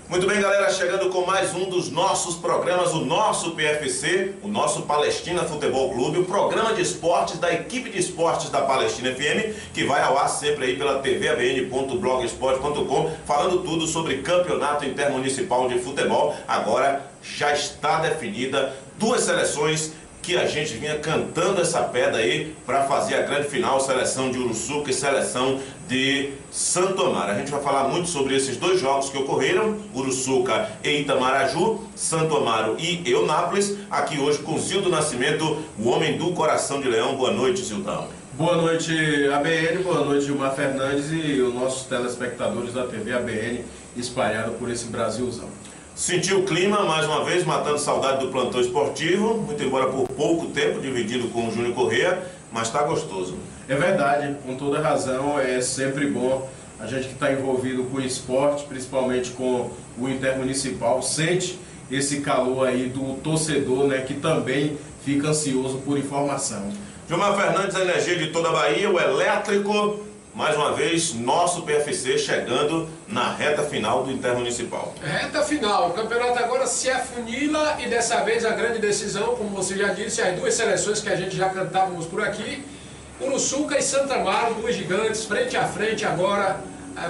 Muito bem, galera, chegando com mais um dos nossos programas, o nosso PFC, o nosso Palestina Futebol Clube, o programa de esportes da equipe de esportes da Palestina FM, que vai ao ar sempre aí pela tvabn.blogspot.com, falando tudo sobre campeonato intermunicipal de futebol. Agora já está definida duas seleções que a gente vinha cantando essa pedra aí para fazer a grande final, seleção de Uruçuca e seleção de Santo Amaro. A gente vai falar muito sobre esses dois jogos que ocorreram, Uruçuca e Itamaraju, Santo Amaro e Eunápolis, aqui hoje com Zildo Nascimento, o homem do coração de leão. Boa noite, Zildão. Boa noite, ABN, boa noite, Gilmar Fernandes e os nossos telespectadores da TV ABN espalhados por esse Brasilzão. Sentiu o clima, mais uma vez, matando saudade do plantão esportivo, muito embora por pouco tempo, dividido com o Júnior Corrêa, mas está gostoso. É verdade, com toda razão, é sempre bom a gente que está envolvido com o esporte, principalmente com o intermunicipal, sente esse calor aí do torcedor, né, que também fica ansioso por informação. Gilmar Fernandes, a energia de toda a Bahia, o elétrico. Mais uma vez, nosso PFC chegando na reta final do Intermunicipal. Reta final, o campeonato agora se afunila e dessa vez a grande decisão, como você já disse, as duas seleções que a gente já cantávamos por aqui, Uruçuca e Santo Amaro, duas gigantes, frente a frente agora,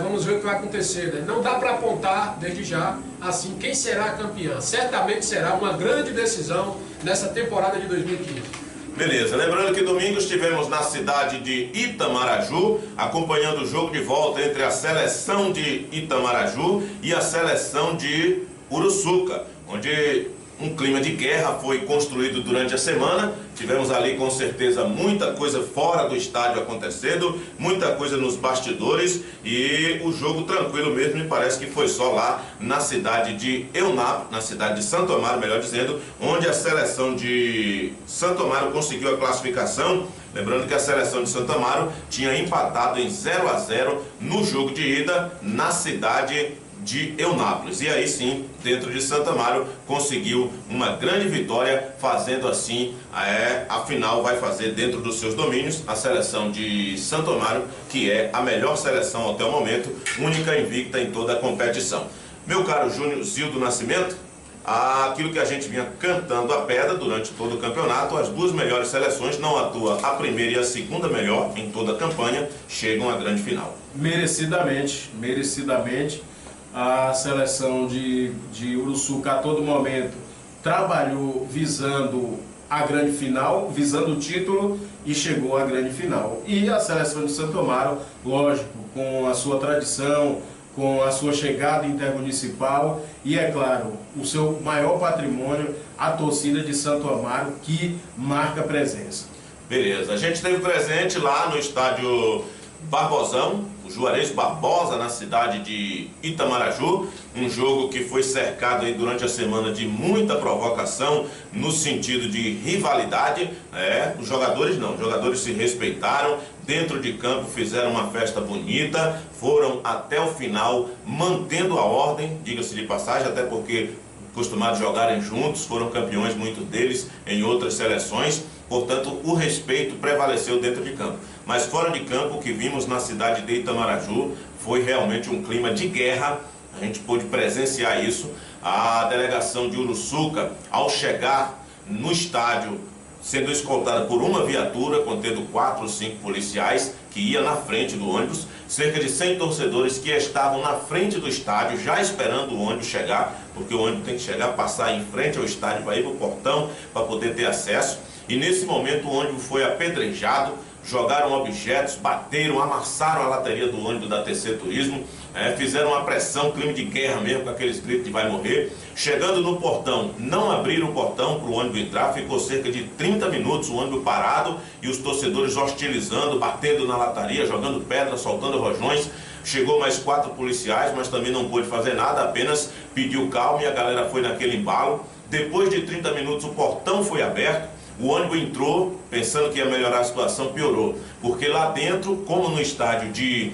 vamos ver o que vai acontecer, né? Não dá para apontar desde já, assim, quem será campeã. Certamente será uma grande decisão nessa temporada de 2015. Beleza, lembrando que domingo estivemos na cidade de Itamaraju, acompanhando o jogo de volta entre a seleção de Itamaraju e a seleção de Uruçuca, onde um clima de guerra foi construído durante a semana. Tivemos ali com certeza muita coisa fora do estádio acontecendo, muita coisa nos bastidores, e o jogo tranquilo mesmo, me parece que foi só lá na cidade de Eunápolis, na cidade de Santo Amaro, melhor dizendo, onde a seleção de Santo Amaro conseguiu a classificação. Lembrando que a seleção de Santo Amaro tinha empatado em 0-0 no jogo de ida na cidade de Eunápolis, e aí sim, dentro de Santo Amaro, conseguiu uma grande vitória, fazendo assim, a final vai fazer dentro dos seus domínios, a seleção de Santo Amaro, que é a melhor seleção até o momento, única invicta em toda a competição. Meu caro Júnior Zildo Nascimento, aquilo que a gente vinha cantando a pedra durante todo o campeonato, as duas melhores seleções, não à toa a primeira e a segunda melhor em toda a campanha, chegam à grande final. Merecidamente, a seleção de Uruçuca a todo momento trabalhou visando a grande final, visando o título, e chegou à grande final. E a seleção de Santo Amaro, lógico, com a sua tradição, com a sua chegada intermunicipal e, é claro, o seu maior patrimônio, a torcida de Santo Amaro, que marca presença. Beleza, a gente teve presente lá no estádio Barbosão, o Juarez Barbosa, na cidade de Itamaraju, um jogo que foi cercado aí durante a semana de muita provocação, no sentido de rivalidade. Os jogadores se respeitaram, dentro de campo fizeram uma festa bonita, foram até o final mantendo a ordem, diga-se de passagem, até porque acostumados a jogarem juntos, foram campeões, muitos deles, em outras seleções. Portanto, o respeito prevaleceu dentro de campo. Mas fora de campo, o que vimos na cidade de Itamaraju foi realmente um clima de guerra. A gente pôde presenciar isso. A delegação de Uruçuca, ao chegar no estádio, sendo escoltada por uma viatura, contendo 4 ou 5 policiais, que ia na frente do ônibus, cerca de 100 torcedores que estavam na frente do estádio, já esperando o ônibus chegar, porque o ônibus tem que chegar, passar em frente ao estádio, para ir para o portão, para poder ter acesso. E nesse momento o ônibus foi apedrejado, jogaram objetos, bateram, amassaram a lateria do ônibus da TC Turismo, fizeram uma pressão, clima de guerra mesmo, com aqueles gritos de vai morrer. Chegando no portão, não abriram o portão para o ônibus entrar, ficou cerca de 30 minutos o ônibus parado e os torcedores hostilizando, batendo na lataria, jogando pedra, soltando rojões. Chegou mais 4 policiais, mas também não pôde fazer nada, apenas pediu calma e a galera foi naquele embalo. Depois de 30 minutos o portão foi aberto, o ônibus entrou, pensando que ia melhorar a situação, piorou. Porque lá dentro, como no estádio de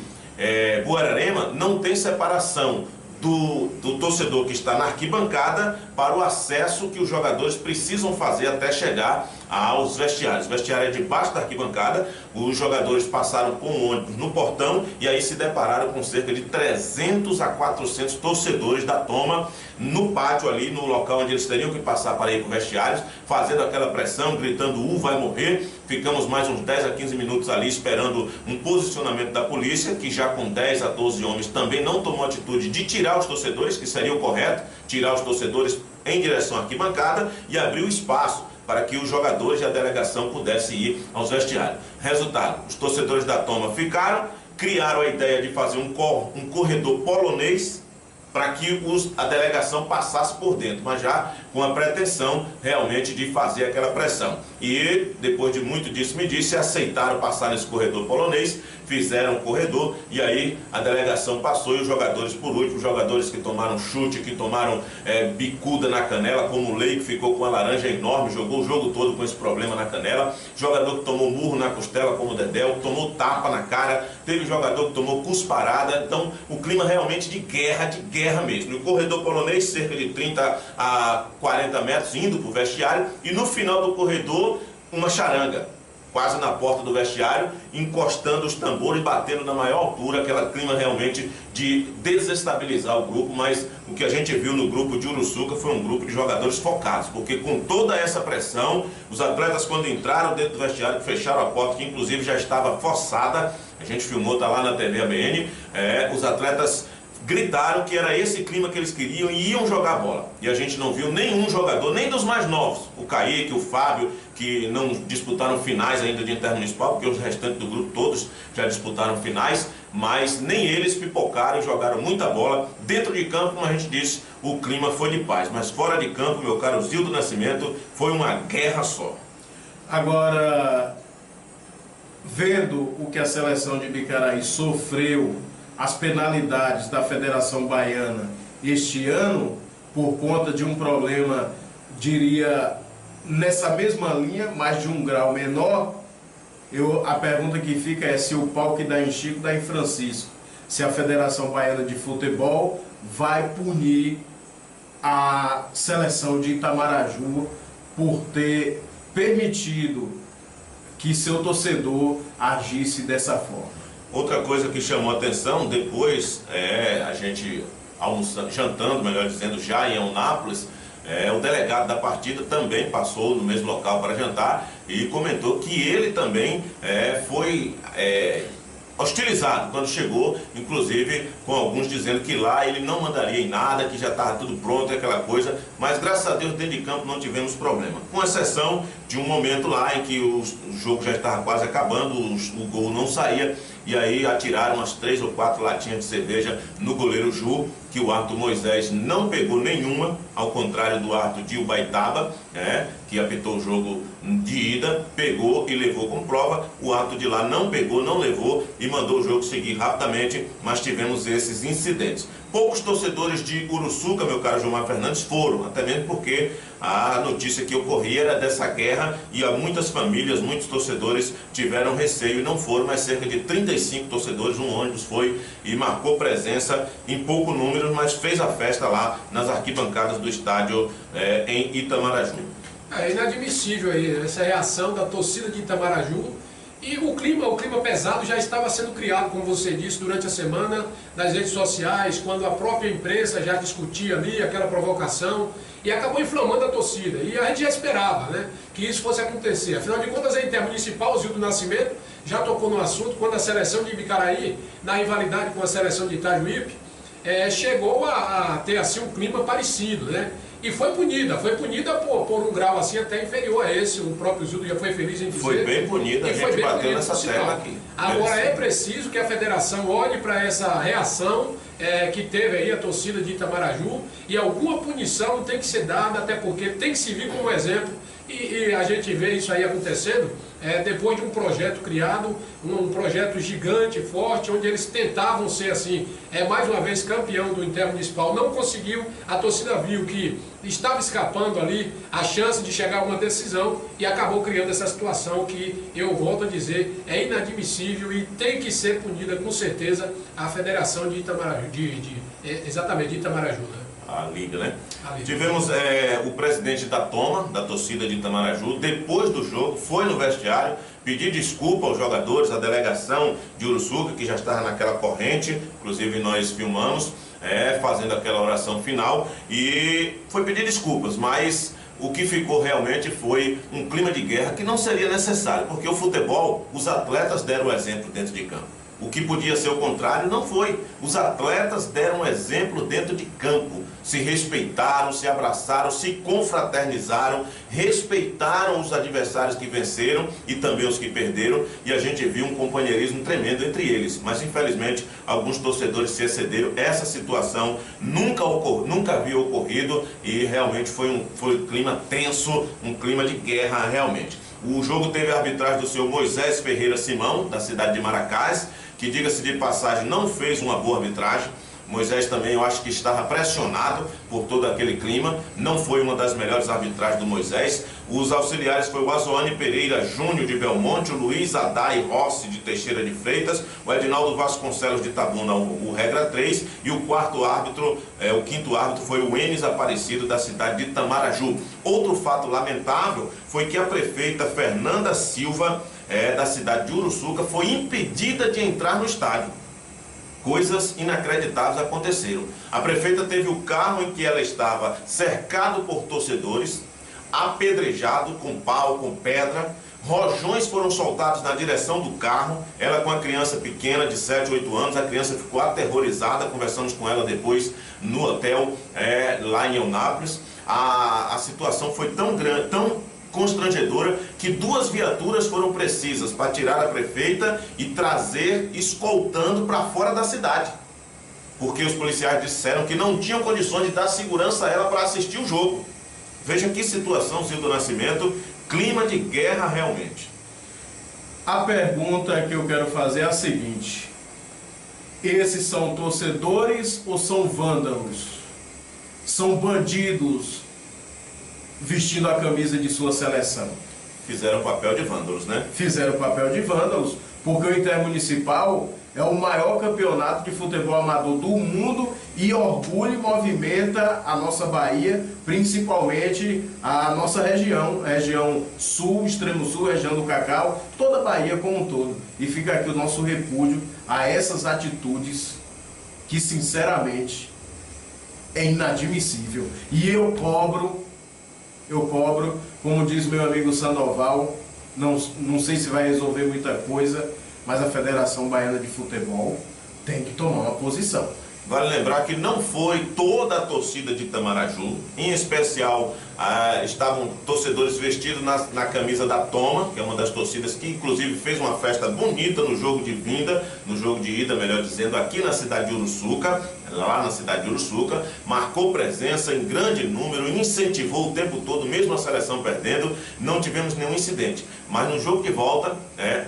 Buararema, não tem separação do torcedor que está na arquibancada para o acesso que os jogadores precisam fazer até chegar aos vestiários. O vestiário é debaixo da arquibancada, os jogadores passaram por um ônibus no portão e aí se depararam com cerca de 300 a 400 torcedores da Toma no pátio ali, no local onde eles teriam que passar para ir para os vestiários, fazendo aquela pressão, gritando vai morrer. Ficamos mais uns 10 a 15 minutos ali esperando um posicionamento da polícia, que já com 10 a 12 homens também não tomou atitude de tirar os torcedores, que seria o correto, tirar os torcedores em direção à arquibancada e abrir o espaço para que os jogadores e a delegação pudessem ir aos vestiários. Resultado, os torcedores da Toma ficaram, criaram a ideia de fazer um corredor polonês para que a delegação passasse por dentro, mas já com a pretensão realmente de fazer aquela pressão. E depois de muito disse-me-disse, aceitaram passar nesse corredor polonês, fizeram o corredor e aí a delegação passou e os jogadores por último, os jogadores que tomaram chute, que tomaram bicuda na canela, como o Lei, que ficou com uma laranja enorme, jogou o jogo todo com esse problema na canela, jogador que tomou murro na costela, como o Dedéu, tomou tapa na cara, teve jogador que tomou cusparada. Então o clima realmente de guerra mesmo. No corredor polonês, cerca de 30 a 40 metros, indo para o vestiário, e no final do corredor, uma charanga, quase na porta do vestiário, encostando os tambores, batendo na maior altura, aquele clima realmente de desestabilizar o grupo. Mas o que a gente viu no grupo de Uruçuca foi um grupo de jogadores focados, porque com toda essa pressão, os atletas, quando entraram dentro do vestiário, fecharam a porta, que inclusive já estava forçada, a gente filmou, está lá na TV ABN, os atletas gritaram que era esse clima que eles queriam e iam jogar bola. E a gente não viu nenhum jogador, nem dos mais novos, o Kaique, o Fábio, que não disputaram finais ainda de intermunicipal, porque os restantes do grupo todos já disputaram finais, mas nem eles pipocaram e jogaram muita bola. Dentro de campo, como a gente disse, o clima foi de paz, mas fora de campo, meu caro Zildo Nascimento, foi uma guerra só. Agora, vendo o que a seleção de Bicaraí sofreu, as penalidades da Federação Baiana este ano, por conta de um problema, diria, nessa mesma linha, mas de um grau menor, a pergunta que fica é se o pau que dá em Chico dá em Francisco. Se a Federação Baiana de Futebol vai punir a seleção de Itamaraju por ter permitido que seu torcedor agisse dessa forma. Outra coisa que chamou a atenção, depois a gente jantando, melhor dizendo, já em Eunápolis, o delegado da partida também passou no mesmo local para jantar e comentou que ele também foi hostilizado quando chegou, inclusive com alguns dizendo que lá ele não mandaria em nada, que já estava tudo pronto, aquela coisa, mas graças a Deus dentro de campo não tivemos problema, com exceção de um momento lá em que o jogo já estava quase acabando, o gol não saía, e aí atiraram umas 3 ou 4 latinhas de cerveja no goleiro Ju, que o árbitro Moisés não pegou nenhuma, ao contrário do árbitro de Ubaitaba, que apitou o jogo de ida, pegou e levou como prova. O árbitro de lá não pegou, não levou e mandou o jogo seguir rapidamente, mas tivemos esses incidentes. Poucos torcedores de Uruçuca, meu caro Gilmar Fernandes, foram, até mesmo porque a notícia que ocorria era dessa guerra e muitas famílias, muitos torcedores tiveram receio e não foram, mas cerca de 35 torcedores, um ônibus foi e marcou presença em pouco número, mas fez a festa lá nas arquibancadas do estádio em Itamaraju. É inadmissível aí essa reação da torcida de Itamaraju. E o clima pesado já estava sendo criado, como você disse, durante a semana, nas redes sociais, quando a própria imprensa já discutia ali aquela provocação e acabou inflamando a torcida. E a gente já esperava, né, que isso fosse acontecer. Afinal de contas, a Intermunicipal, o Zildo Nascimento, já tocou no assunto quando a seleção de Bicaraí, na rivalidade com a seleção de Itajuípe, chegou a ter assim um clima parecido, né? E foi punida por um grau assim até inferior a esse, o próprio Zildo já foi feliz em dizer. Foi bem punida, a gente bateu nessa tecla aqui. Agora é preciso que a federação olhe para essa reação que teve aí a torcida de Itamaraju e alguma punição tem que ser dada, até porque tem que servir como exemplo E a gente vê isso aí acontecendo depois de um projeto criado, um projeto gigante, forte, onde eles tentavam ser assim, mais uma vez campeão do intermunicipal, não conseguiu, a torcida viu que estava escapando ali a chance de chegar a uma decisão e acabou criando essa situação que, eu volto a dizer, é inadmissível e tem que ser punida com certeza a Federação de Itamaraju, exatamente, de Itamaraju, né? A Liga, né? A Liga. Tivemos o presidente da Toma, da torcida de Itamaraju, depois do jogo, foi no vestiário, pedir desculpa aos jogadores, à delegação de Uruçuca, que já estava naquela corrente, inclusive nós filmamos, fazendo aquela oração final, e foi pedir desculpas, mas o que ficou realmente foi um clima de guerra que não seria necessário, porque o futebol, os atletas deram o exemplo dentro de campo. O que podia ser o contrário não foi. Os atletas deram um exemplo dentro de campo. Se respeitaram, se abraçaram, se confraternizaram, respeitaram os adversários que venceram e também os que perderam. E a gente viu um companheirismo tremendo entre eles. Mas infelizmente alguns torcedores se excederam. Essa situação nunca havia ocorrido e realmente foi um clima tenso, um clima de guerra realmente. O jogo teve a arbitragem do senhor Moisés Ferreira Simão, da cidade de Maracás, que, diga-se de passagem, não fez uma boa arbitragem. Moisés também, eu acho que estava pressionado por todo aquele clima. Não foi uma das melhores arbitragens do Moisés. Os auxiliares foi o Azoane Pereira Júnior de Belmonte, o Luiz Adai Rossi de Teixeira de Freitas, o Edinaldo Vasconcelos de Itabuna, o regra 3, e o quinto árbitro foi o Enes Aparecido da cidade de Itamaraju. Outro fato lamentável foi que a prefeita Fernanda Silva, da cidade de Uruçuca, foi impedida de entrar no estádio. Coisas inacreditáveis aconteceram. A prefeita teve o carro em que ela estava cercado por torcedores, apedrejado com pau, com pedra. Rojões foram soltados na direção do carro. Ela com a criança pequena de 7, 8 anos. A criança ficou aterrorizada. Conversamos com ela depois no hotel lá em Eunápolis. A situação foi tão grande, tão constrangedora, que 2 viaturas foram precisas para tirar a prefeita e trazer escoltando para fora da cidade, porque os policiais disseram que não tinham condições de dar segurança a ela para assistir o jogo. Veja que situação, Zildo Nascimento, clima de guerra realmente. A pergunta que eu quero fazer é a seguinte: esses são torcedores ou são vândalos? São bandidos vestindo a camisa de sua seleção? Fizeram o papel de vândalos, né? Fizeram o papel de vândalos, porque o Intermunicipal é o maior campeonato de futebol amador do mundo e orgulha e movimenta a nossa Bahia, principalmente a nossa região, sul, extremo sul, região do Cacau, toda a Bahia como um todo. E fica aqui o nosso repúdio a essas atitudes que, sinceramente, é inadmissível. E eu cobro, como diz meu amigo Sandoval, não sei se vai resolver muita coisa, mas a Federação Baiana de Futebol tem que tomar uma posição. Vale lembrar que não foi toda a torcida de Itamaraju, em especial estavam torcedores vestidos na camisa da Toma, que é uma das torcidas que inclusive fez uma festa bonita no jogo de vinda, no jogo de ida, melhor dizendo, aqui na cidade de Uruçuca, lá na cidade de Uruçuca, marcou presença em grande número, incentivou o tempo todo, mesmo a seleção perdendo, não tivemos nenhum incidente. Mas no jogo de volta,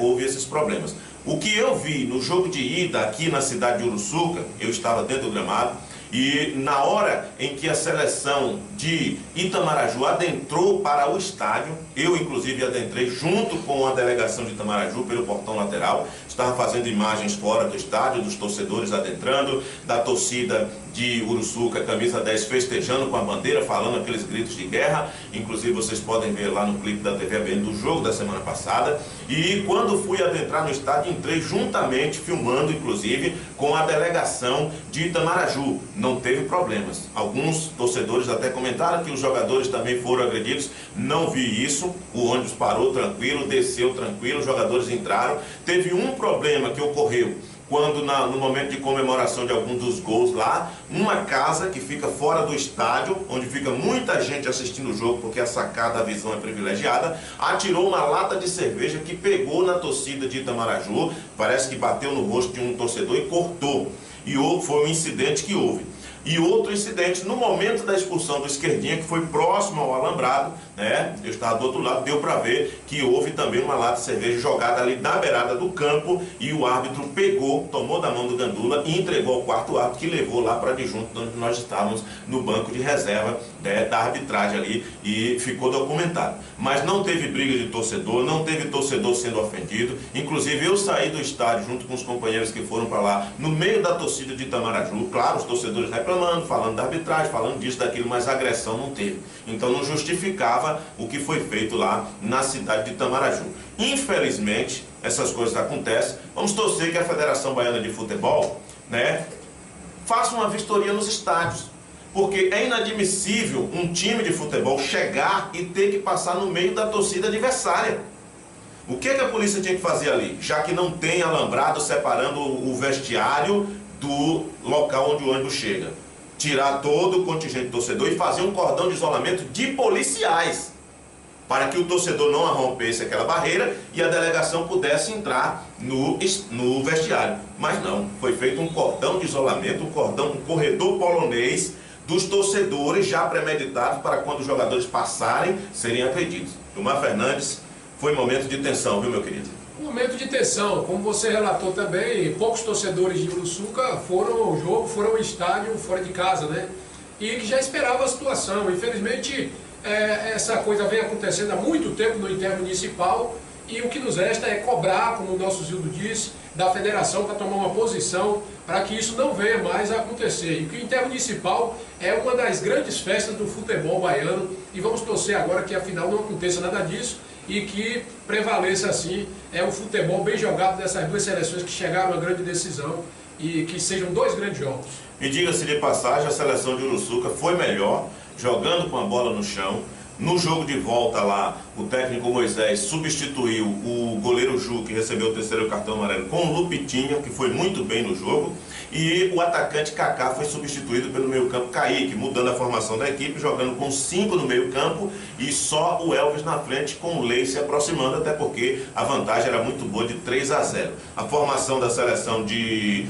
houve esses problemas. O que eu vi no jogo de ida aqui na cidade de Uruçuca, eu estava dentro do gramado, e na hora em que a seleção de Itamaraju adentrou para o estádio, eu inclusive adentrei junto com a delegação de Itamaraju pelo portão lateral, estava fazendo imagens fora do estádio, dos torcedores adentrando, da torcida de Uruçuca, camisa 10, festejando com a bandeira, falando aqueles gritos de guerra. Inclusive vocês podem ver lá no clipe da TV ABN do jogo da semana passada. E quando fui adentrar no estádio, entrei juntamente, filmando inclusive, com a delegação de Itamaraju. Não teve problemas. Alguns torcedores até comentaram que os jogadores também foram agredidos. Não vi isso. O ônibus parou tranquilo, desceu tranquilo, os jogadores entraram. Teve um problema que ocorreu quando no momento de comemoração de algum dos gols lá, uma casa que fica fora do estádio, onde fica muita gente assistindo o jogo, porque a sacada, a visão é privilegiada, atirou uma lata de cerveja que pegou na torcida de Itamaraju, parece que bateu no rosto de um torcedor e cortou. E foi um incidente que houve. E outro incidente, no momento da expulsão do Esquerdinha, que foi próximo ao alambrado, né? Eu estava do outro lado, deu para ver que houve também uma lata de cerveja jogada ali na beirada do campo e o árbitro pegou, tomou da mão do Gandula e entregou ao quarto árbitro, que levou lá para adjunto, onde nós estávamos no banco de reserva, né, da arbitragem ali, e ficou documentado. Mas não teve briga de torcedor, não teve torcedor sendo ofendido. Inclusive eu saí do estádio junto com os companheiros que foram para lá, no meio da torcida de Itamaraju, claro, os torcedores reclamando, falando da arbitragem, falando disso, daquilo, mas agressão não teve. Então não justificava o que foi feito lá na cidade de Itamaraju. Infelizmente, essas coisas acontecem. Vamos torcer que a Federação Baiana de Futebol, né, faça uma vistoria nos estádios, porque é inadmissível um time de futebol chegar e ter que passar no meio da torcida adversária. O que a polícia tinha que fazer ali? Já que não tem alambrado separando o vestiário do local onde o ônibus chega. Tirar todo o contingente torcedor e fazer um cordão de isolamento de policiais, para que o torcedor não rompesse aquela barreira e a delegação pudesse entrar no vestiário. Mas não, foi feito um cordão de isolamento, um corredor polonês dos torcedores já premeditados para quando os jogadores passarem, serem agredidos. Gilmar Fernandes, foi momento de tensão, viu, meu querido? Um momento de tensão, como você relatou também, poucos torcedores de Uruçuca foram ao jogo, foram ao estádio fora de casa, né? E que já esperavam a situação. Infelizmente, essa coisa vem acontecendo há muito tempo no intermunicipal e o que nos resta é cobrar, como o nosso Zildo disse, da federação para tomar uma posição para que isso não venha mais a acontecer. E que o intermunicipal é uma das grandes festas do futebol baiano e vamos torcer agora que afinal não aconteça nada disso e que prevaleça assim o futebol bem jogado dessas duas seleções que chegaram à grande decisão e que sejam dois grandes jogos. E diga-se de passagem, a seleção de Uruçuca foi melhor, jogando com a bola no chão. No jogo de volta lá, o técnico Moisés substituiu o goleiro Ju, que recebeu o terceiro cartão amarelo, com o Lupitinha, que foi muito bem no jogo. E o atacante Kaká foi substituído pelo meio-campo Kaique, mudando a formação da equipe, jogando com 5 no meio-campo e só o Elvis na frente, com o Lei se aproximando, até porque a vantagem era muito boa de 3-0. A formação da seleção de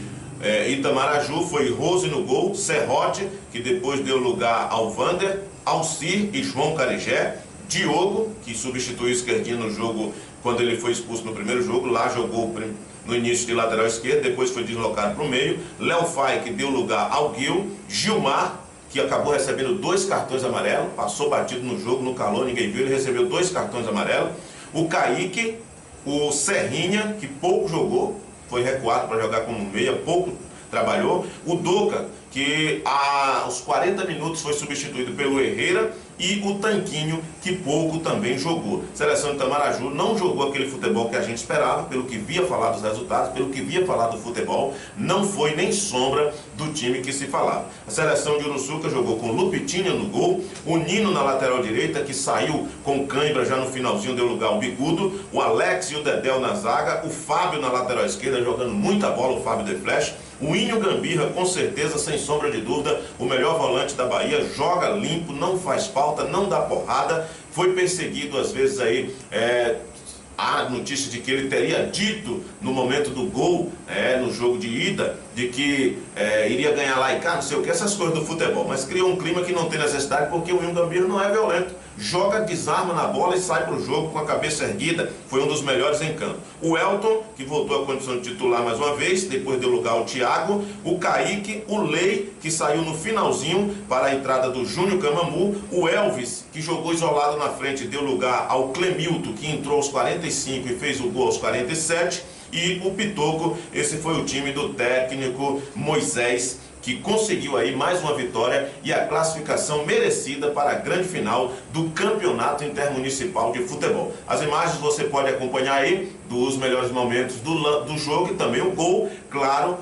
Itamaraju foi Rose no gol, Serrote, que depois deu lugar ao Vander, Alcir e João Carigé, Diogo, que substituiu o Esquerdinha no jogo quando ele foi expulso no primeiro jogo, lá jogou no início de lateral esquerdo, depois foi deslocado para o meio, Léo Fai, que deu lugar ao Gil, Gilmar, que acabou recebendo 2 cartões amarelos, passou batido no jogo, no calor, ninguém viu, ele recebeu 2 cartões amarelos, o Kaique, o Serrinha, que pouco jogou, foi recuado para jogar como meia, pouco trabalhou, o Doca, que aos 40 minutos foi substituído pelo Herrera, e o Tanquinho, que pouco também jogou. A seleção de Itamaraju não jogou aquele futebol que a gente esperava, pelo que via falar dos resultados, pelo que via falar do futebol, não foi nem sombra do time que se falava. A seleção de Uruçuca jogou com Lupitinha no gol, o Nino na lateral direita, que saiu com cãibra já no finalzinho, deu lugar ao Bicudo, o Alex e o Dedéu na zaga, o Fábio na lateral esquerda, jogando muita bola, o Fábio de Flash, o Inho Gambirra, com certeza, sem sombra de dúvida, o melhor volante da Bahia, joga limpo, não faz falta, não dá porrada, foi perseguido às vezes aí, há notícia de que ele teria dito no momento do gol, no jogo de ida, de que iria ganhar lá e cá, não sei o que, essas coisas do futebol, mas criou um clima que não tem necessidade, porque o Inho Gambirra não é violento. Joga, desarma na bola e sai para o jogo com a cabeça erguida, foi um dos melhores em campo. O Elton, que voltou à condição de titular mais uma vez, depois deu lugar ao Thiago, o Kaique, o Lei, que saiu no finalzinho para a entrada do Júnior Camamu, o Elvis, que jogou isolado na frente, deu lugar ao Clemilton, que entrou aos 45 e fez o gol aos 47, e o Pitoco, esse foi o time do técnico Moisés, que conseguiu aí mais uma vitória e a classificação merecida para a grande final do Campeonato Intermunicipal de Futebol. As imagens você pode acompanhar aí dos melhores momentos do jogo e também o gol, claro,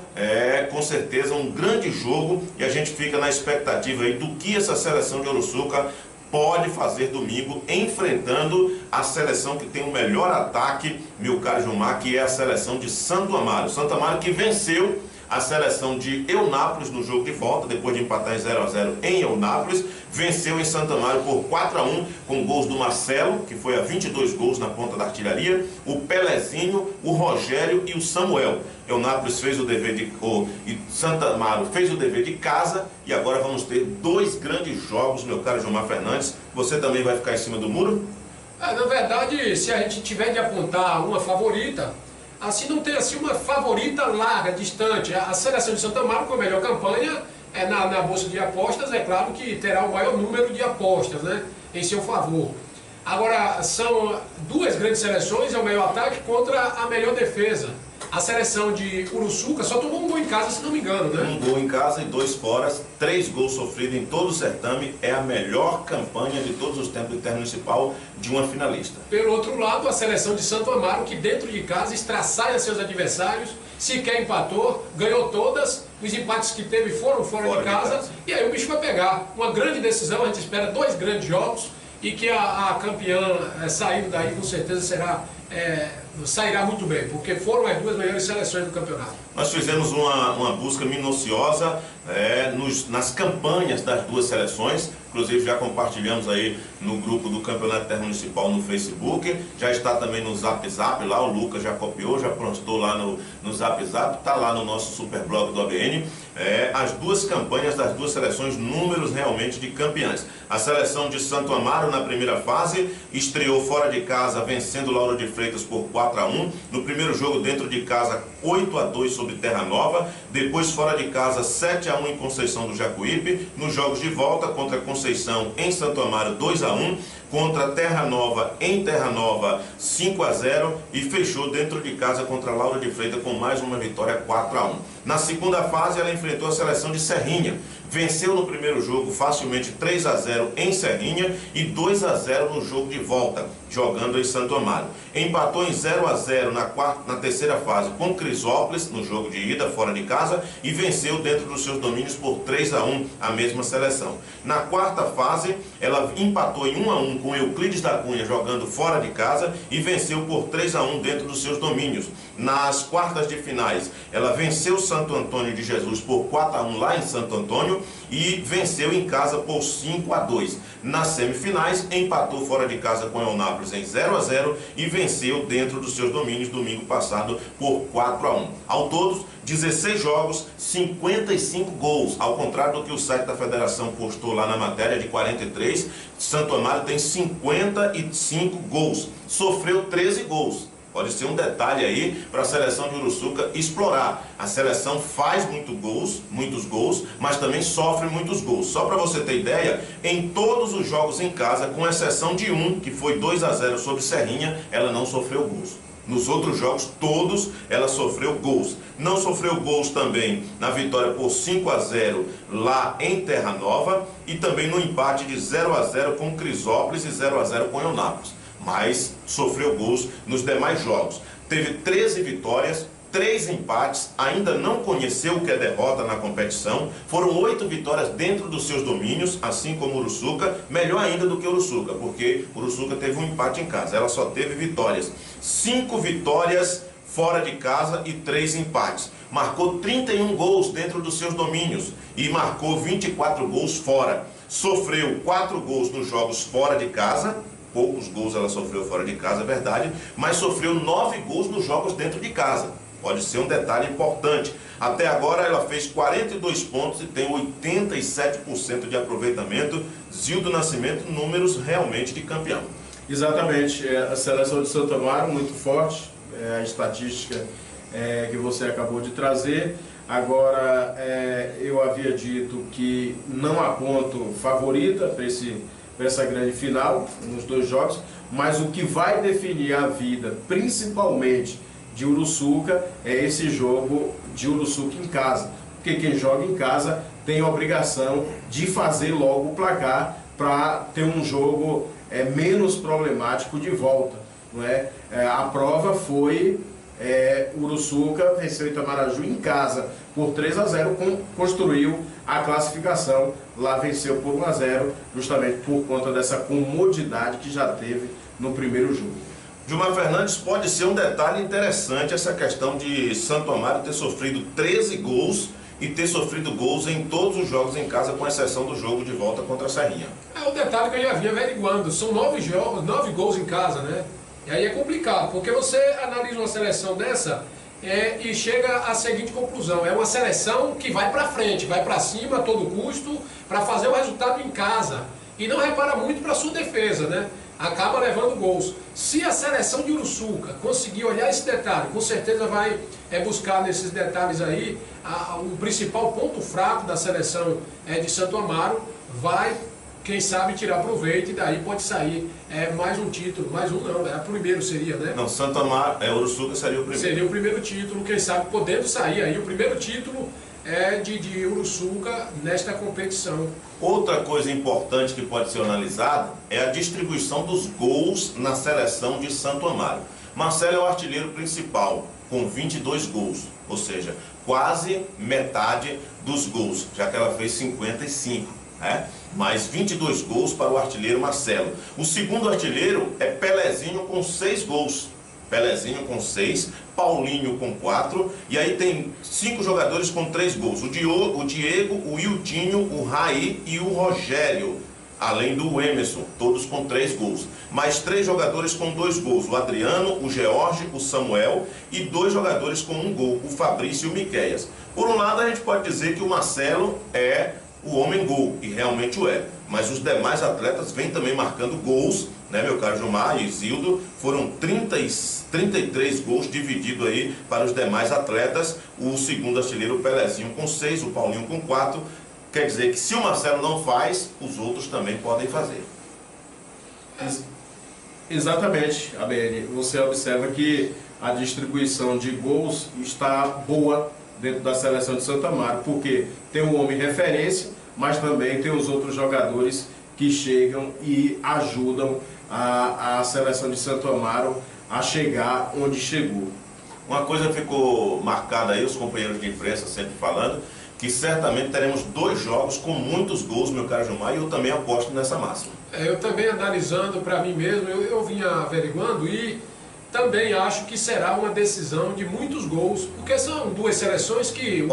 com certeza um grande jogo e a gente fica na expectativa aí do que essa seleção de Uruçuca pode fazer domingo, enfrentando a seleção que tem o melhor ataque, meu caro Gilmar, que é a seleção de Santo Amaro. Santo Amaro que venceu a seleção de Eunápolis no jogo de volta, depois de empatar em 0-0 em Eunápolis, venceu em Santo Amaro por 4-1, com gols do Marcelo, que foi a 22 gols na ponta da artilharia, o Pelezinho, o Rogério e o Samuel. Eunápolis fez o dever e Santo Amaro fez o dever de casa, e agora vamos ter 2 grandes jogos, meu caro Gilmar Fernandes. Você também vai ficar em cima do muro? Na verdade, se a gente tiver de apontar uma favorita, assim não tem assim uma favorita larga, distante. A seleção de Santo Amaro com a melhor campanha na bolsa de apostas, é claro que terá o maior número de apostas, né, em seu favor. Agora, são 2 grandes seleções, é o melhor ataque contra a melhor defesa. A seleção de Uruçuca só tomou um gol em casa, se não me engano, né? 1 gol em casa e 2 fora, 3 gols sofridos em todo o certame. É a melhor campanha de todos os tempos do Intermunicipal de uma finalista. Pelo outro lado, a seleção de Santo Amaro, que dentro de casa estraçalha seus adversários, sequer empatou, ganhou todas, os empates que teve foram fora de casa, e aí o bicho vai pegar. Uma grande decisão, a gente espera 2 grandes jogos, e que a campeã saindo daí com certeza sairá muito bem, porque foram as 2 melhores seleções do campeonato. Nós fizemos uma busca minuciosa nas campanhas das 2 seleções, inclusive já compartilhamos aí no grupo do Campeonato Intermunicipal no Facebook, já está também no Zap Zap, lá o Lucas já copiou, já postou lá no Zap Zap, está lá no nosso superblog do ABN, as 2 campanhas das 2 seleções, números realmente de campeãs. A seleção de Santo Amaro na primeira fase estreou fora de casa, vencendo Lauro de Freitas por 4-1, no primeiro jogo dentro de casa 8-2 sobre Terra Nova, depois fora de casa 7-1 em Conceição do Jacuípe, nos jogos de volta contra Conceição em Santo Amaro 2-1, contra Terra Nova em Terra Nova 5-0 e fechou dentro de casa contra Lauro de Freitas com mais uma vitória 4-1. Na segunda fase ela enfrentou a seleção de Serrinha, venceu no primeiro jogo facilmente 3-0 em Serrinha e 2-0 no jogo de volta, jogando em Santo Amaro. Empatou em 0-0 na terceira fase com Crisópolis, no jogo de ida, fora de casa, e venceu dentro dos seus domínios por 3-1 a mesma seleção. Na quarta fase, ela empatou em 1-1 com Euclides da Cunha, jogando fora de casa, e venceu por 3-1 dentro dos seus domínios. Nas quartas de finais, ela venceu Santo Antônio de Jesus por 4-1 lá em Santo Antônio e venceu em casa por 5-2. Nas semifinais, empatou fora de casa com Eunápolis em 0-0 e venceu dentro dos seus domínios domingo passado por 4-1. Ao todo, 16 jogos, 55 gols. Ao contrário do que o site da federação postou lá na matéria de 43, Santo Amaro tem 55 gols. Sofreu 13 gols. Pode ser um detalhe aí para a seleção de Uruçuca explorar. A seleção faz muitos gols, mas também sofre muitos gols. Só para você ter ideia, em todos os jogos em casa, com exceção de um, que foi 2-0 sobre Serrinha, ela não sofreu gols. Nos outros jogos, todos, ela sofreu gols. Não sofreu gols também na vitória por 5-0 lá em Terra Nova e também no empate de 0-0 com Crisópolis e 0-0 com Eunápolis. Mas sofreu gols nos demais jogos. Teve 13 vitórias, 3 empates, ainda não conheceu o que é derrota na competição. Foram 8 vitórias dentro dos seus domínios, assim como Uruçuca, melhor ainda do que Uruçuca, porque Uruçuca teve um empate em casa, ela só teve vitórias. 5 vitórias fora de casa e 3 empates. Marcou 31 gols dentro dos seus domínios e marcou 24 gols fora. Sofreu 4 gols nos jogos fora de casa. Poucos gols ela sofreu fora de casa, é verdade, mas sofreu 9 gols nos jogos dentro de casa. Pode ser um detalhe importante. Até agora ela fez 42 pontos e tem 87% de aproveitamento. Zildo Nascimento, números realmente de campeão. Exatamente, a seleção de Santo Amaro muito forte, a estatística que você acabou de trazer. Agora, eu havia dito que não aponto favorita para essa grande final, nos 2 jogos, mas o que vai definir a vida, principalmente de Uruçuca, é esse jogo de Uruçuca em casa. Porque quem joga em casa tem a obrigação de fazer logo o placar para ter um jogo menos problemático de volta. Não é? A prova foi Uruçuca venceu Itamaraju em casa por 3-0, construiu a classificação, lá venceu por 1-0, justamente por conta dessa comodidade que já teve no primeiro jogo. Gilmar Fernandes, pode ser um detalhe interessante essa questão de Santo Amaro ter sofrido 13 gols e ter sofrido gols em todos os jogos em casa, com exceção do jogo de volta contra a Serrinha. É o detalhe que eu já vinha averiguando, são 9 gols em casa, né? E aí é complicado, porque você analisa uma seleção dessa e chega à seguinte conclusão: é uma seleção que vai para frente, vai para cima a todo custo para fazer o resultado em casa e não repara muito para sua defesa, né? Acaba levando gols. Se a seleção de Uruçuca conseguir olhar esse detalhe, com certeza vai buscar nesses detalhes aí o principal ponto fraco da seleção de Santo Amaro, vai, quem sabe, tirar proveito, e daí pode sair mais um título, mais um não, o primeiro seria, né? Não, Santo Amaro, Uruçuca seria o primeiro. Seria o primeiro título, quem sabe podendo sair aí o primeiro título de Uruçuca nesta competição. Outra coisa importante que pode ser analisada é a distribuição dos gols na seleção de Santo Amaro. Marcelo é o artilheiro principal, com 22 gols, ou seja, quase metade dos gols, já que ela fez 55, né? Mais 22 gols para o artilheiro Marcelo. O segundo artilheiro é Pelezinho, com 6 gols. Pelezinho com 6, Paulinho com 4, e aí tem 5 jogadores com 3 gols. O Diego, o Ildinho, o Raí e o Rogério, além do Emerson, todos com 3 gols. Mais 3 jogadores com 2 gols, o Adriano, o George, o Samuel, e 2 jogadores com 1 gol, o Fabrício e o Miqueias. Por um lado, a gente pode dizer que o Marcelo é o homem gol, e realmente o é. Mas os demais atletas vêm também marcando gols, né, meu caro Gilmar e Isildo? Foram 33 gols divididos aí para os demais atletas. O segundo artilheiro, o Pelezinho, com 6, o Paulinho com 4. Quer dizer que se o Marcelo não faz, os outros também podem fazer. Exatamente, ABN. Você observa que a distribuição de gols está boa dentro da seleção de Santo Amaro, porque tem um homem referência, mas também tem os outros jogadores que chegam e ajudam a seleção de Santo Amaro a chegar onde chegou. Uma coisa ficou marcada aí, os companheiros de imprensa sempre falando, que certamente teremos 2 jogos com muitos gols, meu caro Gilmar, e eu também aposto nessa máxima. Eu também, analisando para mim mesmo, eu vinha averiguando e também acho que será uma decisão de muitos gols, porque são 2 seleções que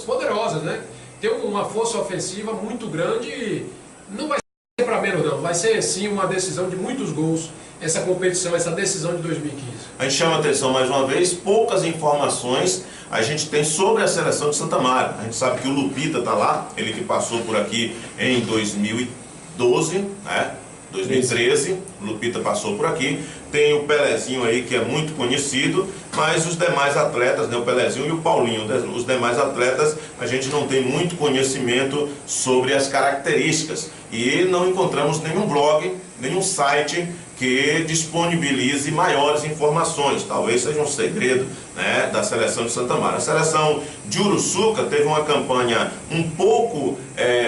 poderosas, né? Tem uma força ofensiva muito grande e não vai ser para menos não, vai ser sim uma decisão de muitos gols, essa competição, essa decisão de 2015. A gente chama a atenção mais uma vez, poucas informações a gente tem sobre a seleção de Santo Amaro. A gente sabe que o Lupita está lá, ele que passou por aqui em 2012, né? 2013, o Lupita passou por aqui. Tem o Pelezinho aí, que é muito conhecido, mas os demais atletas, né, o Pelezinho e o Paulinho, os demais atletas, a gente não tem muito conhecimento sobre as características. E não encontramos nenhum blog, nenhum site que disponibilize maiores informações. Talvez seja um segredo, né, da seleção de Santo Amaro. A seleção de Uruçuca teve uma campanha um pouco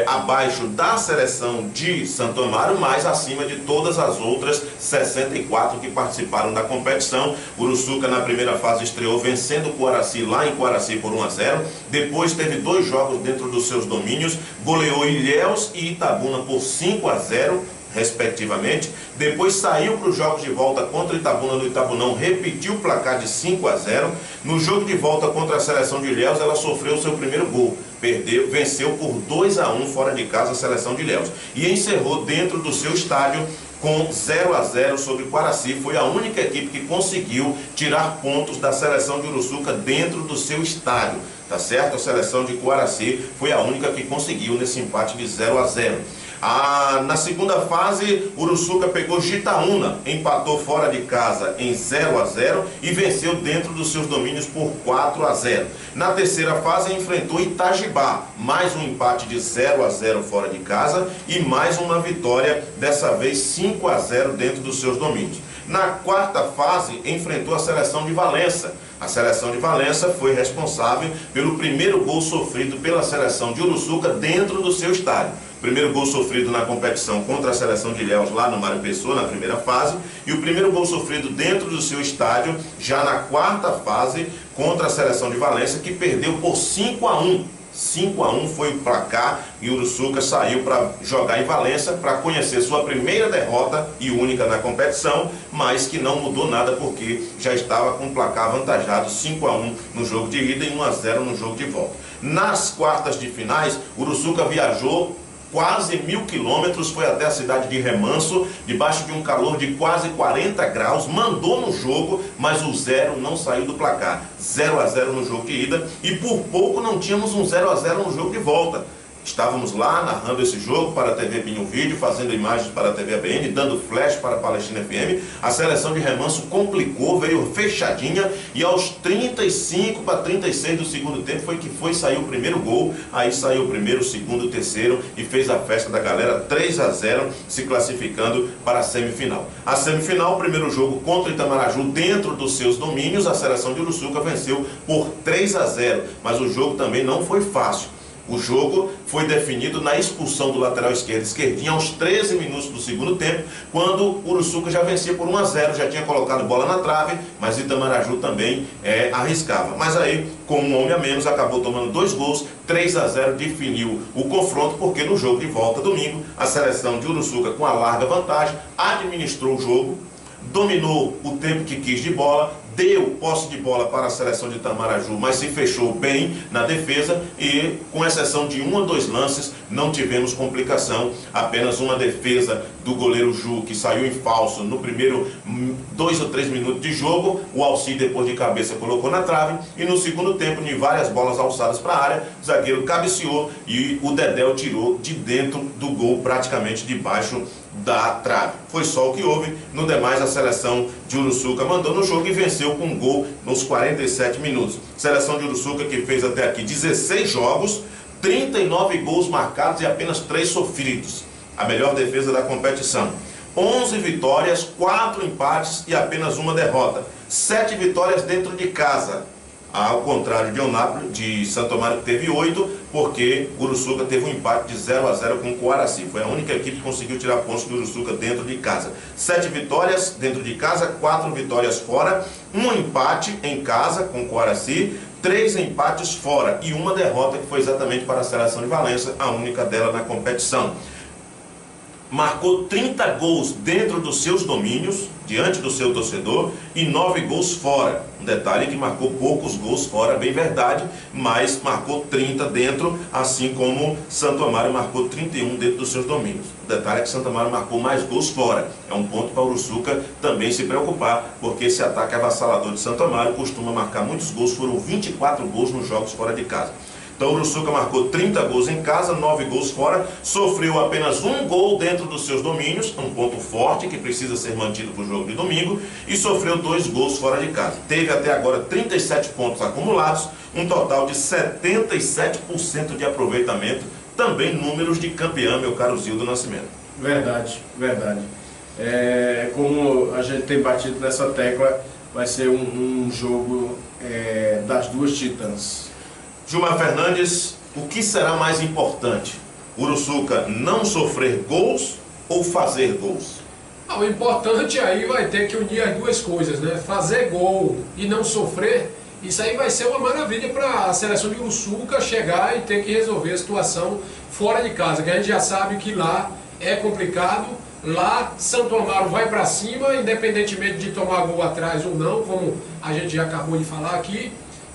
abaixo da seleção de Santo Amaro, mas acima de todas as outras 64 que participaram da competição. Uruçuca na primeira fase estreou vencendo o Coaraci lá em Coaraci por 1-0. Depois teve 2 jogos dentro dos seus domínios, goleou Ilhéus e Itabuna por 5-0. respectivamente. Depois saiu para os jogos de volta contra o Itabuna no Itabunão, repetiu o placar de 5-0. No jogo de volta contra a seleção de Ilhéus, ela sofreu o seu primeiro gol. Venceu por 2-1 fora de casa a seleção de Ilhéus. E encerrou dentro do seu estádio com 0-0 sobre Coaraci. Foi a única equipe que conseguiu tirar pontos da seleção de Uruçuca dentro do seu estádio. Tá certo? A seleção de Coaraci foi a única que conseguiu nesse empate de 0-0. Na segunda fase, Uruçuca pegou Jitaúna, empatou fora de casa em 0-0 e venceu dentro dos seus domínios por 4-0. Na terceira fase, enfrentou Itajibá, mais um empate de 0-0 fora de casa e mais uma vitória, dessa vez 5-0 dentro dos seus domínios. Na quarta fase, enfrentou a seleção de Valença. A seleção de Valença foi responsável pelo primeiro gol sofrido pela seleção de Uruçuca dentro do seu estádio. Primeiro gol sofrido na competição contra a seleção de Ilhéus lá no Mário Pessoa, na primeira fase, e o primeiro gol sofrido dentro do seu estádio, já na quarta fase, contra a seleção de Valença, que perdeu por 5-1. 5-1 foi o placar e o Uruçuca saiu para jogar em Valença para conhecer sua primeira derrota e única na competição, mas que não mudou nada porque já estava com o placar avantajado 5-1 no jogo de ida e 1-0 no jogo de volta. Nas quartas de finais, o Uruçuca viajou quase 1000 quilômetros, foi até a cidade de Remanso, debaixo de um calor de quase 40 graus, mandou no jogo, mas o 0 não saiu do placar. 0-0 no jogo de ida e por pouco não tínhamos um 0-0 no jogo de volta. Estávamos lá narrando esse jogo para a TV Binho Vídeo, fazendo imagens para a TV ABN, dando flash para a Palestina FM. A seleção de Remanso complicou, veio fechadinha e aos 35 para 36 do segundo tempo saiu o primeiro gol. Aí saiu o primeiro, o segundo, o terceiro e fez a festa da galera, 3-0, se classificando para a semifinal. A semifinal, o primeiro jogo contra o Itamaraju dentro dos seus domínios, a seleção de Uruçuca venceu por 3-0, mas o jogo também não foi fácil. O jogo foi definido na expulsão do lateral esquerdo, esquerdinho, aos 13 minutos do segundo tempo, quando o Uruçuca já vencia por 1-0, já tinha colocado bola na trave, mas Itamaraju também arriscava. Mas aí, com um homem a menos, acabou tomando 2 gols, 3-0 definiu o confronto, porque no jogo de volta, domingo, a seleção de Uruçuca, com a larga vantagem, administrou o jogo, dominou o tempo que quis de bola, deu posse de bola para a seleção de Itamaraju, mas se fechou bem na defesa e, com exceção de 1 ou 2 lances, não tivemos complicação. Apenas uma defesa do goleiro Ju, que saiu em falso no primeiro 2 ou 3 minutos de jogo. O Alci, depois de cabeça, colocou na trave. E no segundo tempo, de várias bolas alçadas para a área, o zagueiro cabeceou e o Dedéu tirou de dentro do gol, praticamente debaixo da trave. Foi só o que houve. No demais, a seleção de Uruçuca mandou no jogo e venceu com um gol nos 47 minutos. Seleção de Uruçuca que fez até aqui 16 jogos, 39 gols marcados e apenas 3 sofridos. A melhor defesa da competição. 11 vitórias, 4 empates e apenas 1 derrota. 7 vitórias dentro de casa. Ao contrário de Eunápolis, de Santo Amaro, que teve 8, porque o Uruçuca teve um empate de 0-0 com o Coaraci. Foi a única equipe que conseguiu tirar pontos do Uruçuca dentro de casa. 7 vitórias dentro de casa, 4 vitórias fora, 1 empate em casa com o Coaraci, 3 empates fora e 1 derrota, que foi exatamente para a seleção de Valença, a única dela na competição. Marcou 30 gols dentro dos seus domínios, diante do seu torcedor, e 9 gols fora. Um detalhe que marcou poucos gols fora, bem verdade, mas marcou 30 dentro, assim como Santo Amaro marcou 31 dentro dos seus domínios. O detalhe é que Santo Amaro marcou mais gols fora. É um ponto para o Uruçuca também se preocupar, porque esse ataque avassalador de Santo Amaro costuma marcar muitos gols, foram 24 gols nos jogos fora de casa. Então o Uruçuca marcou 30 gols em casa, 9 gols fora, sofreu apenas 1 gol dentro dos seus domínios, um ponto forte que precisa ser mantido para o jogo de domingo, e sofreu 2 gols fora de casa. Teve até agora 37 pontos acumulados, um total de 77% de aproveitamento, também números de campeão, meu caro Zildo Nascimento. Verdade, verdade. Como a gente tem batido nessa tecla, vai ser um jogo das duas titãs. Gilmar Fernandes, o que será mais importante? Uruçuca não sofrer gols ou fazer gols? O importante aí vai ter que unir as duas coisas, né? Fazer gol e não sofrer, isso aí vai ser uma maravilha para a seleção de Uruçuca chegar e ter que resolver a situação fora de casa, que a gente já sabe que lá é complicado. Lá, Santo Amaro vai para cima, independentemente de tomar gol atrás ou não, como a gente já acabou de falar aqui.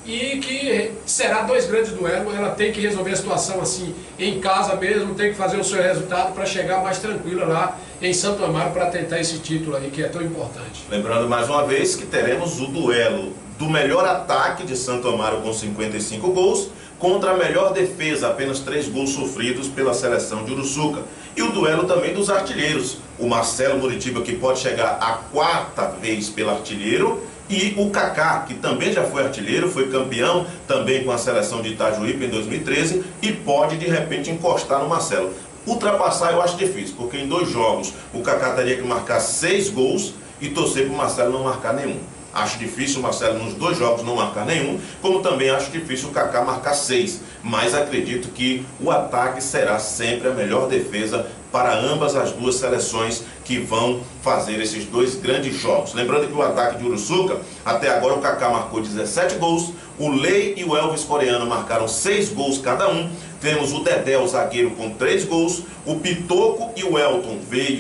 E que será 2 grandes duelos, ela tem que resolver a situação assim em casa mesmo, tem que fazer o seu resultado para chegar mais tranquila lá em Santo Amaro para tentar esse título aí que é tão importante. Lembrando mais uma vez que teremos o duelo do melhor ataque de Santo Amaro com 55 gols contra a melhor defesa, apenas 3 gols sofridos pela seleção de Uruçuca. E o duelo também dos artilheiros, o Marcelo Muritiba, que pode chegar a 4ª vez pelo artilheiro, e o Kaká, que também já foi artilheiro, foi campeão também com a seleção de Itajuípe em 2013 e pode de repente encostar no Marcelo. Ultrapassar eu acho difícil, porque em 2 jogos o Kaká teria que marcar 6 gols e torcer para o Marcelo não marcar nenhum. Acho difícil o Marcelo nos 2 jogos não marcar nenhum, como também acho difícil o Kaká marcar 6. Mas acredito que o ataque será sempre a melhor defesa para ambas as duas seleções que vão fazer esses dois grandes jogos. Lembrando que o ataque de Uruçuca, até agora o Kaká marcou 17 gols, o Lei e o Elvis Coreano marcaram 6 gols cada um. Temos o Dedé, o zagueiro, com 3 gols, o Pitoco e o Elton,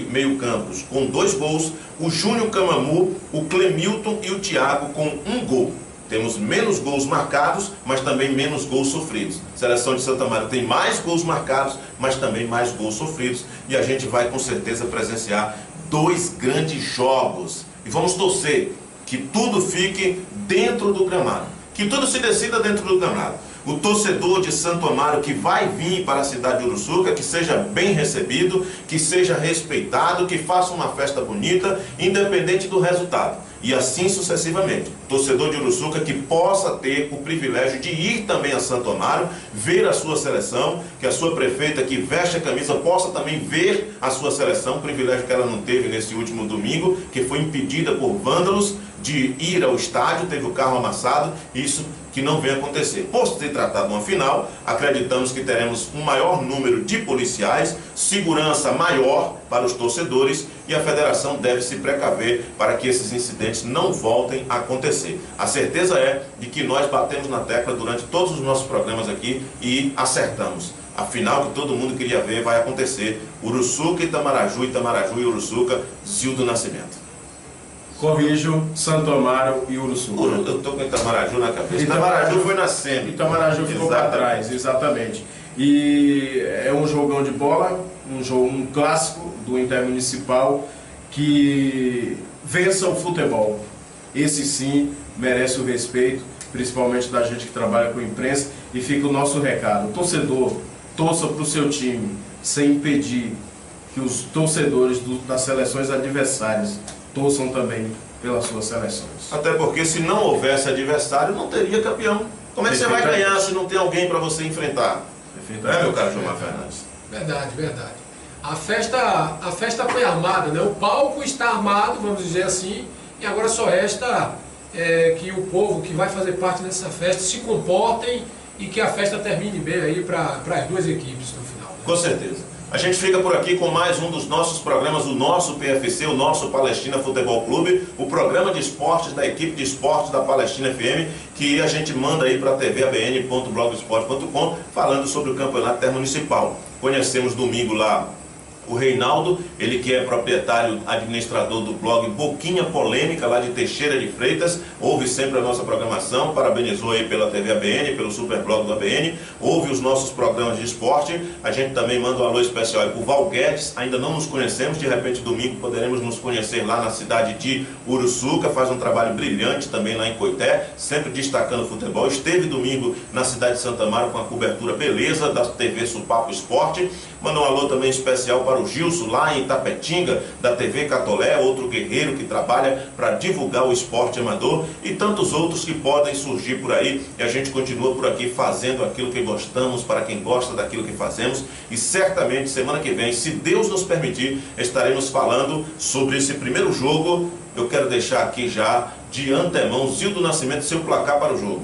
meio campos, com 2 gols, o Júnior Camamu, o Clemilton e o Thiago com 1 gol. Temos menos gols marcados, mas também menos gols sofridos. A seleção de Santa Maria tem mais gols marcados, mas também mais gols sofridos. E a gente vai com certeza presenciar 2 grandes jogos. E vamos torcer que tudo fique dentro do gramado, que tudo se decida dentro do gramado. O torcedor de Santo Amaro que vai vir para a cidade de Uruçuca, que seja bem recebido, que seja respeitado, que faça uma festa bonita, independente do resultado. E assim sucessivamente. Torcedor de Uruçuca que possa ter o privilégio de ir também a Santo Amaro, ver a sua seleção, que a sua prefeita que veste a camisa possa também ver a sua seleção, privilégio que ela não teve nesse último domingo, que foi impedida por vândalos de ir ao estádio, teve o carro amassado, isso que não vem acontecer. Por se tratar de uma final, acreditamos que teremos um maior número de policiais, segurança maior para os torcedores e a federação deve se precaver para que esses incidentes não voltem a acontecer. A certeza é de que nós batemos na tecla durante todos os nossos programas aqui e acertamos. A final que todo mundo queria ver vai acontecer. Uruçuca e Itamaraju, Itamaraju e Uruçuca, Zildo Nascimento. Corrijo, Santo Amaro e Uruçuca. Eu estou com Itamaraju na cabeça. Itamaraju foi na semi. Itamaraju ficou para trás, exatamente. E é um jogão de bola, um clássico do Intermunicipal que vença o futebol. Esse sim merece o respeito, principalmente da gente que trabalha com imprensa. E fica o nosso recado: o torcedor, torça para o seu time, sem impedir que os torcedores das seleções adversárias torçam também pelas suas seleções. Até porque se não houvesse adversário, não teria campeão. Como é que você vai ganhar se não tem alguém para você enfrentar? É, meu caro Gilmar Fernandes? Verdade, verdade. A festa foi armada, né? O palco está armado, vamos dizer assim, e agora só resta que o povo que vai fazer parte dessa festa se comportem e que a festa termine bem aí para as duas equipes no final. Né? Com certeza. A gente fica por aqui com mais um dos nossos programas, o nosso PFC, o nosso Palestina Futebol Clube, o programa de esportes da equipe de esportes da Palestina FM, que a gente manda aí para tvabn.blogsport.com, falando sobre o campeonato intermunicipal. Conhecemos domingo lá o Reinaldo, ele que é proprietário, administrador do blog Boquinha Polêmica, lá de Teixeira de Freitas, ouve sempre a nossa programação, parabenizou aí pela TV ABN, pelo Superblog do ABN, ouve os nossos programas de esporte. A gente também manda um alô especial aí para o Val Guedes, ainda não nos conhecemos, de repente domingo poderemos nos conhecer lá na cidade de Uruçuca, faz um trabalho brilhante também lá em Coité, sempre destacando o futebol. Esteve domingo na cidade de Santa Amaro com a cobertura beleza da TV Supapo Esporte. Manda um alô também especial para o Gilson, lá em Itapetinga, da TV Catolé, outro guerreiro que trabalha para divulgar o esporte amador e tantos outros que podem surgir por aí. E a gente continua por aqui fazendo aquilo que gostamos, para quem gosta daquilo que fazemos. E certamente, semana que vem, se Deus nos permitir, estaremos falando sobre esse primeiro jogo. Eu quero deixar aqui já, de antemão, Zildo Nascimento, seu placar para o jogo.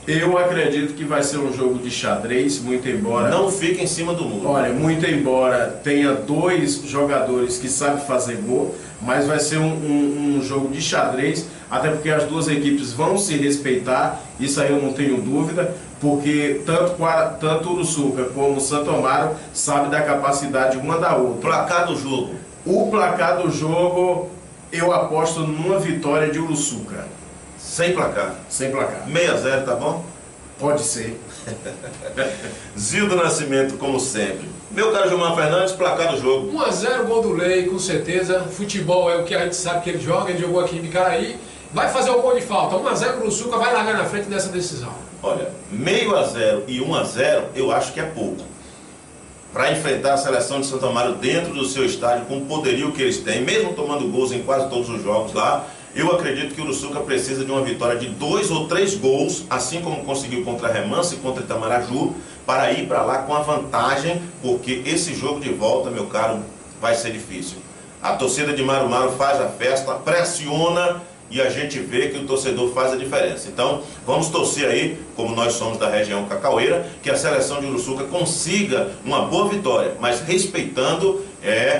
Eu acredito que vai ser um jogo de xadrez, muito embora... Não fique em cima do muro. Olha, muito embora tenha 2 jogadores que sabem fazer gol, mas vai ser um jogo de xadrez, até porque as duas equipes vão se respeitar, isso aí eu não tenho dúvida, porque tanto Uruçuca como Santo Amaro sabem da capacidade uma da outra. Placar do jogo. O placar do jogo, eu aposto numa vitória de Uruçuca. Sem placar. Sem placar. 6-0, tá bom? Pode ser. Zildo Nascimento, como sempre. Meu caro Gilmar Fernandes, placar do jogo. 1-0, gol do Lei, com certeza. Futebol é o que a gente sabe que ele joga, ele jogou aqui em Bicaraí. Vai fazer o gol de falta. 1-0 pro Uruçuca, vai largar na frente dessa decisão. Olha, 0,5 e 1-0 eu acho que é pouco. Para enfrentar a seleção de Santo Amaro dentro do seu estádio, com o poderio que eles têm, mesmo tomando gols em quase todos os jogos lá, eu acredito que o Uruçuca precisa de uma vitória de 2 ou 3 gols, assim como conseguiu contra a Remanso e contra Itamaraju, para ir para lá com a vantagem, porque esse jogo de volta, meu caro, vai ser difícil. A torcida de Maru Maru faz a festa, pressiona e a gente vê que o torcedor faz a diferença. Então, vamos torcer aí, como nós somos da região cacaueira, que a seleção de Uruçuca consiga uma boa vitória, mas respeitando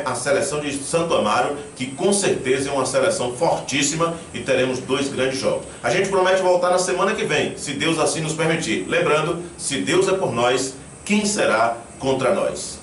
a seleção de Santo Amaro, que com certeza é uma seleção fortíssima, e teremos 2 grandes jogos. A gente promete voltar na semana que vem, se Deus assim nos permitir. Lembrando, se Deus é por nós, quem será contra nós?